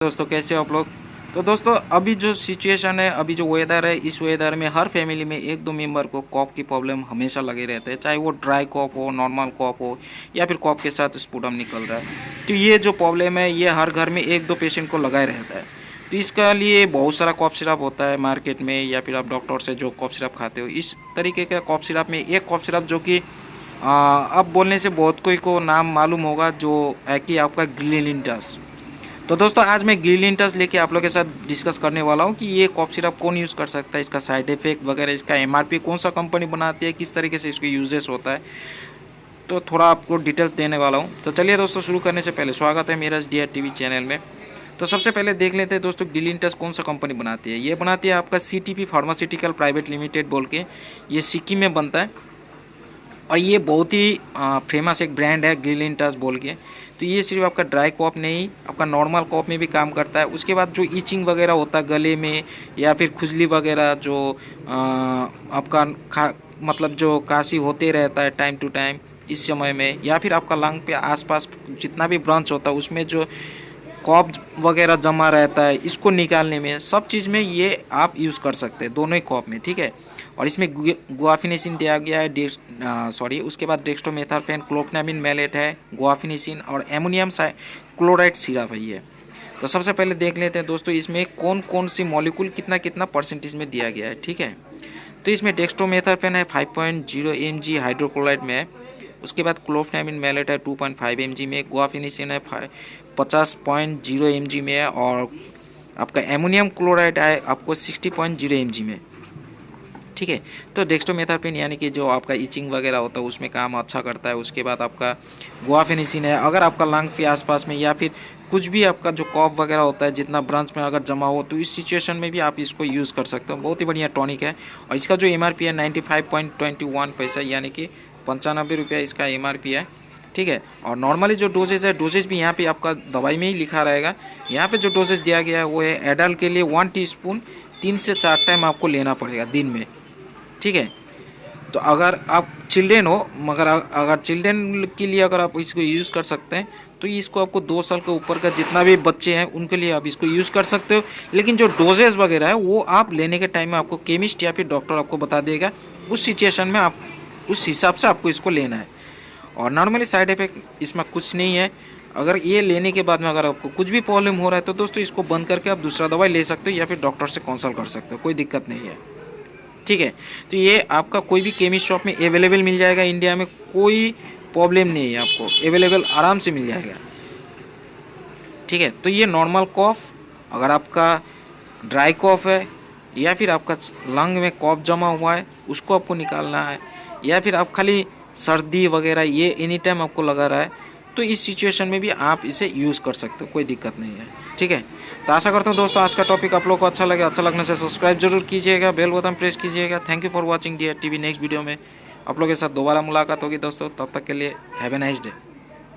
दोस्तों कैसे हो आप लोग। तो दोस्तों अभी जो सिचुएशन है, अभी जो वेदर है, इस वेदर में हर फैमिली में एक दो मेंबर को कॉफ की प्रॉब्लम हमेशा लगे रहते हैं, चाहे वो ड्राई कॉफ हो, नॉर्मल कॉफ हो या फिर कॉफ के साथ स्पुटम निकल रहा है। तो ये जो प्रॉब्लम है ये हर घर में एक दो पेशेंट को लगाए रहता है। तो इसका लिए बहुत सारा कॉफ सिरप होता है मार्केट में, या फिर आप डॉक्टर से जो कॉफ सिरप खाते हो, इस तरीके का कॉफ सिरप में एक कॉफ सिरप जो कि अब बोलने से बहुत कोई को नाम मालूम होगा, जो है कि आपका ग्लिलिंटस। तो दोस्तों आज मैं ग्लिलिंटस लेके आप लोगों के साथ डिस्कस करने वाला हूँ कि ये कॉफ सिरप कौन यूज़ कर सकता है, इसका साइड इफेक्ट वगैरह, इसका एमआरपी कौन सा कंपनी बनाती है, किस तरीके से इसको यूजेस होता है, तो थोड़ा आपको डिटेल्स देने वाला हूँ। तो चलिए दोस्तों, शुरू करने से पहले स्वागत है मेरा DR TV चैनल में। तो सबसे पहले देख लेते हैं दोस्तों ग्लिलिंटस कौन सा कंपनी बनाती है। ये बनाती है आपका CTP फार्मास्यूटिकल प्राइवेट लिमिटेड बोल के, ये सिक्किम में बनता है और ये बहुत ही फेमस एक ब्रांड है ग्लिलिंटस बोल के। तो ये सिर्फ आपका ड्राई कॉफ नहीं, आपका नॉर्मल कॉफ में भी काम करता है। उसके बाद जो ईचिंग वगैरह होता है गले में, या फिर खुजली वगैरह जो आपका मतलब जो काशी होते रहता है टाइम टू टाइम इस समय में, या फिर आपका लंग पे आसपास जितना भी ब्रांच होता है उसमें जो कॉफ वगैरह जमा रहता है, इसको निकालने में, सब चीज़ में ये आप यूज़ कर सकते हैं, दोनों ही कॉफ में, ठीक है। और इसमें गुआफिनिसिन दिया गया है, उसके बाद डेक्स्ट्रोमेथार्फेन, क्लोफेनामिन मैलेट है, गुआफिनिसिन और एमोनियम क्लोराइड सिरप है ये। तो सबसे पहले देख लेते हैं दोस्तों इसमें कौन कौन सी मॉलिक्यूल कितना कितना परसेंटेज में दिया गया है, ठीक है। तो इसमें डेक्स्ट्रोमेथार्फेन है 5.0 mg हाइड्रोक्लोराइड में है। उसके बाद क्लोफेनामिन मैलेट है 2.5 mg में, गुआफिनिसिन है 50.0 mg में है, और आपका एमोनियम क्लोराइड है आपको 60.0 mg में, ठीक है। तो डेक्स्ट्रोमेथार्फेन यानी कि जो आपका इचिंग वगैरह होता है उसमें काम अच्छा करता है। उसके बाद आपका गुआफिनिसिन है, अगर आपका लंग के आसपास में या फिर कुछ भी आपका जो कॉफ वगैरह होता है जितना ब्रांच में अगर जमा हो, तो इस सिचुएशन में भी आप इसको यूज़ कर सकते हो। बहुत ही बढ़िया टॉनिक है और इसका जो MRP है 95.21 पैसा, यानी कि 95 रुपया इसका MRP है, ठीक है। और नॉर्मली जो डोजेज है, डोजेज भी यहाँ पे आपका दवाई में ही लिखा रहेगा। यहाँ पे जो डोजेज दिया गया है वो है एडल्ट के लिए 1 टीस्पून 3 से 4 टाइम आपको लेना पड़ेगा दिन में, ठीक है। तो अगर आप चिल्ड्रेन हो, मगर अगर चिल्ड्रेन के लिए अगर आप इसको यूज़ कर सकते हैं, तो इसको आपको 2 साल के ऊपर का जितना भी बच्चे हैं उनके लिए आप इसको यूज़ कर सकते हो। लेकिन जो डोजेज वगैरह है वो आप लेने के टाइम में आपको केमिस्ट या फिर डॉक्टर आपको बता देगा, उस सिचुएशन में आप उस हिसाब से आपको इसको लेना है। और नॉर्मली साइड इफेक्ट इसमें कुछ नहीं है। अगर ये लेने के बाद में अगर आपको कुछ भी प्रॉब्लम हो रहा है तो दोस्तों इसको बंद करके आप दूसरा दवाई ले सकते हो या फिर डॉक्टर से कंसल्ट कर सकते हो, कोई दिक्कत नहीं है, ठीक है। तो ये आपका कोई भी केमिस्ट शॉप में अवेलेबल मिल जाएगा इंडिया में, कोई प्रॉब्लम नहीं है, आपको अवेलेबल आराम से मिल जाएगा, ठीक है। तो ये नॉर्मल कॉफ, अगर आपका ड्राई कॉफ है या फिर आपका लंग में कॉफ जमा हुआ है उसको आपको निकालना है, या फिर आप खाली सर्दी वगैरह ये एनी टाइम आपको लगा रहा है, तो इस सिचुएशन में भी आप इसे यूज़ कर सकते हो, कोई दिक्कत नहीं है, ठीक है। तो आशा करता हूँ दोस्तों आज का टॉपिक आप लोग को अच्छा लगे। अच्छा लगने से सब्सक्राइब जरूर कीजिएगा, बेल बटन प्रेस कीजिएगा। Thank you for watching DR TV। Next video में आप लोगों के साथ दोबारा मुलाकात होगी दोस्तों, तब तक के लिए हैव ए नाइस डे।